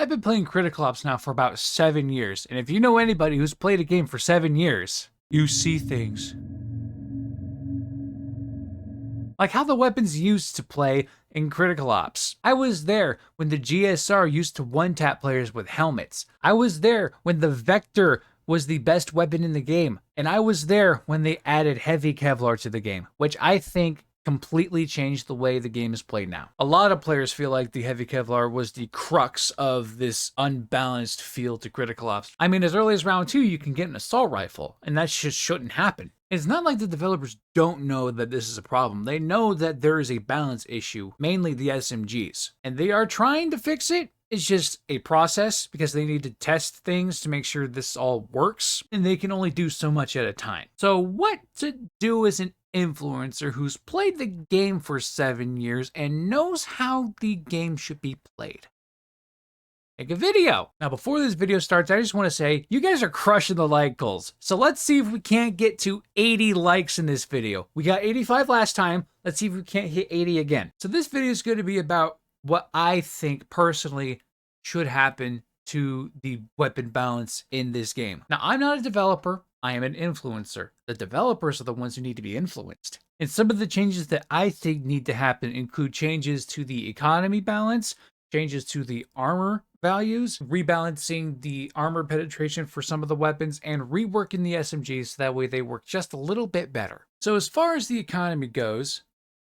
I've been playing Critical Ops now for about 7 years, and if you know anybody who's played a game for 7 years, you see things. Like how the weapons used to play in Critical Ops. I was there when the GSR used to one-tap players with helmets. I was there when the Vector was the best weapon in the game. And I was there when they added heavy Kevlar to the game, which I think completely changed the way the game is played now. A lot of players feel like the heavy Kevlar was the crux of this unbalanced feel to Critical Ops. I mean, as early as round 2, you can get an assault rifle, and that just shouldn't happen. It's not like the developers don't know that this is a problem. They know that there is a balance issue, mainly the SMGs, and they are trying to fix it. It's just a process because they need to test things to make sure this all works, and they can only do so much at a time. So what to do as an influencer who's played the game for 7 years and knows how the game should be played? Make a video. Now, before this video starts, I just want to say, you guys are crushing the like goals. So let's see if we can't get to 80 likes in this video. We got 85 last time. Let's see if we can't hit 80 again. So this video is going to be about what I think personally should happen to the weapon balance in this game. Now, I'm not a developer. I am an influencer. The developers are the ones who need to be influenced. And some of the changes that I think need to happen include changes to the economy balance, changes to the armor values, rebalancing the armor penetration for some of the weapons, and reworking the SMGs so that way they work just a little bit better. So as far as the economy goes,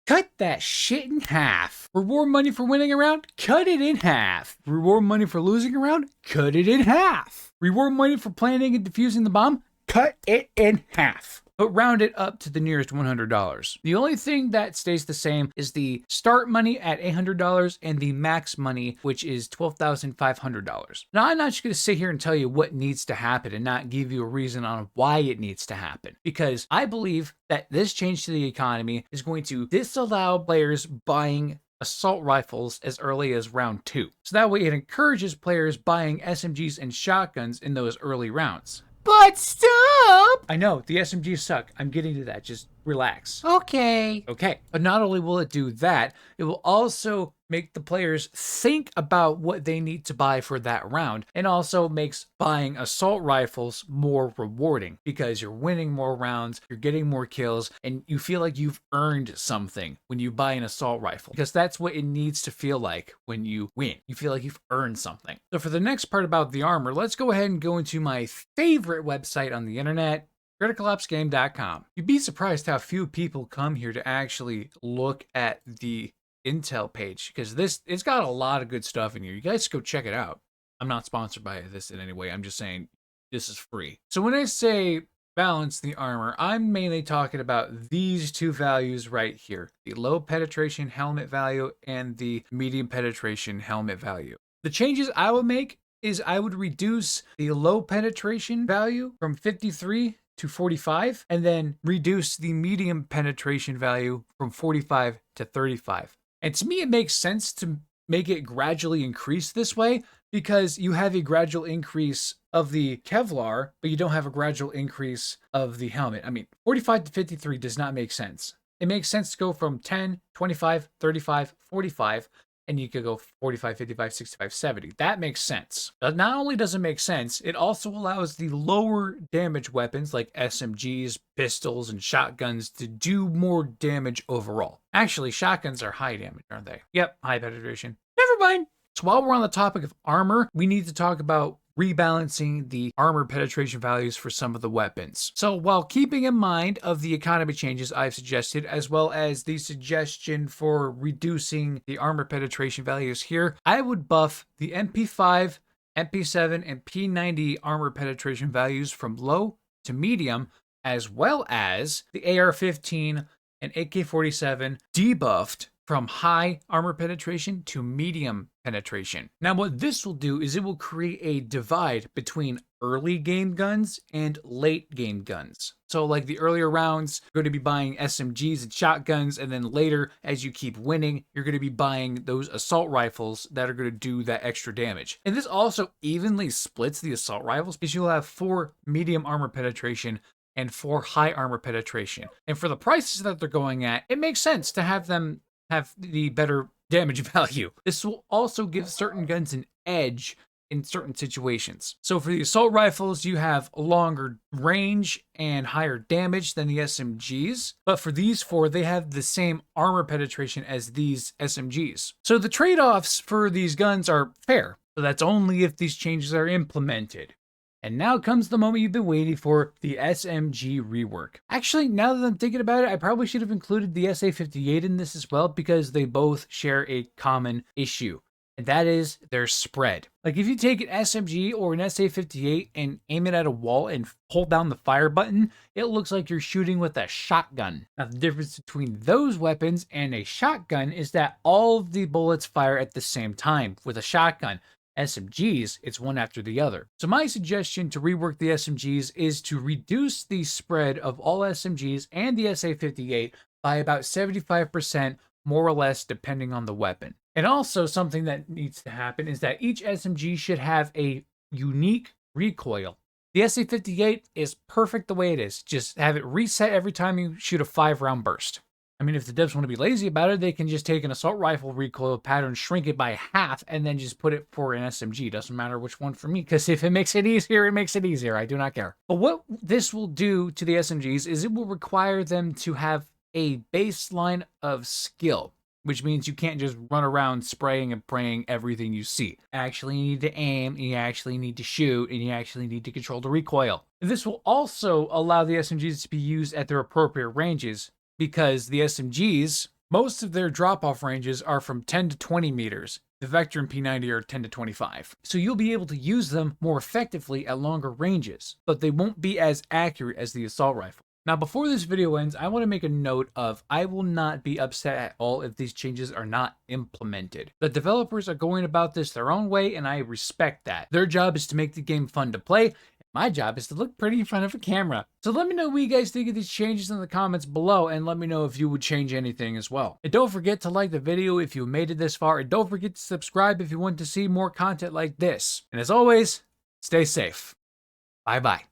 cut that shit in half. Reward money for winning a round? Cut it in half. Reward money for losing a round? Cut it in half. Reward money for planting and defusing the bomb? Cut it in half. But round it up to the nearest $100. The only thing that stays the same is the start money at $800 and the max money, which is $12,500. Now, I'm not just going to sit here and tell you what needs to happen and not give you a reason on why it needs to happen, because I believe that this change to the economy is going to disallow players buying assault rifles as early as round 2. So that way it encourages players buying SMGs and shotguns in those early rounds. But stop! I know, the SMGs suck. I'm getting to that. Just relax. Okay. Okay. But not only will it do that, it will also make the players think about what they need to buy for that round, and also makes buying assault rifles more rewarding because you're winning more rounds, you're getting more kills, and you feel like you've earned something when you buy an assault rifle, because that's what it needs to feel like when you win. You feel like you've earned something. So for the next part about the armor, let's go ahead and go into my favorite website on the internet, criticalopsgame.com. You'd be surprised how few people come here to actually look at the Intel page, because it's got a lot of good stuff in here. You guys go check it out. I'm not sponsored by this in any way. I'm just saying this is free. So when I say balance the armor, I'm mainly talking about these two values right here, the low penetration helmet value and the medium penetration helmet value. The changes I would make is I would reduce the low penetration value from 53 to 45, and then reduce the medium penetration value from 45 to 35. And to me, it makes sense to make it gradually increase this way, because you have a gradual increase of the Kevlar, but you don't have a gradual increase of the helmet. I mean, 45 to 53 does not make sense. It makes sense to go from 10, 25, 35, 45, and you could go 45, 55, 65, 70. That makes sense. But not only does it make sense, it also allows the lower damage weapons like SMGs, pistols, and shotguns to do more damage overall. Actually, shotguns are high damage, aren't they? Yep, high penetration. Never mind. So while we're on the topic of armor, we need to talk about rebalancing the armor penetration values for some of the weapons. So while keeping in mind of the economy changes I've suggested, as well as the suggestion for reducing the armor penetration values here, I would buff the MP5, MP7, and P90 armor penetration values from low to medium, as well as the AR-15 and AK-47 debuffed from high armor penetration to medium penetration. Now, what this will do is it will create a divide between early game guns and late game guns. So like the earlier rounds, you're going to be buying SMGs and shotguns, and then later, as you keep winning, you're going to be buying those assault rifles that are going to do that extra damage. And this also evenly splits the assault rifles, because you'll have 4 medium armor penetration and 4 high armor penetration. And for the prices that they're going at, it makes sense to have them have the better damage value. This will also give certain guns an edge in certain situations. So for the assault rifles, you have longer range and higher damage than the SMGs. But for these four, they have the same armor penetration as these SMGs. So the trade-offs for these guns are fair. So that's only if these changes are implemented. And now comes the moment you've been waiting for, the SMG rework. Actually, now that I'm thinking about it, I probably should have included the SA-58 in this as well because they both share a common issue. And that is their spread. Like if you take an SMG or an SA-58 and aim it at a wall and hold down the fire button, it looks like you're shooting with a shotgun. Now the difference between those weapons and a shotgun is that all of the bullets fire at the same time. With a shotgun, SMGs, it's one after the other. So my suggestion to rework the SMGs is to reduce the spread of all SMGs and the SA-58 by about 75%, more or less, depending on the weapon. And also something that needs to happen is that each SMG should have a unique recoil. The SA-58 is perfect the way it is. Just have it reset every time you shoot a 5-round burst. I mean, if the devs want to be lazy about it, they can just take an assault rifle recoil pattern, shrink it by half, and then just put it for an SMG. Doesn't matter which one for me, because if it makes it easier, it makes it easier. I do not care. But what this will do to the SMGs is it will require them to have a baseline of skill, which means you can't just run around spraying and praying everything you see. Actually, you need to aim, and you actually need to shoot, and you actually need to control the recoil. This will also allow the SMGs to be used at their appropriate ranges, because the SMGs, most of their drop-off ranges are from 10 to 20 meters. The Vector and P90 are 10 to 25. So you'll be able to use them more effectively at longer ranges, but they won't be as accurate as the assault rifle. Now, before this video ends, I want to make a note of I will not be upset at all if these changes are not implemented. The developers are going about this their own way, and I respect that. Their job is to make the game fun to play. My job is to look pretty in front of a camera. So let me know what you guys think of these changes in the comments below, and let me know if you would change anything as well. And don't forget to like the video if you made it this far, and don't forget to subscribe if you want to see more content like this. And as always, stay safe. Bye-bye.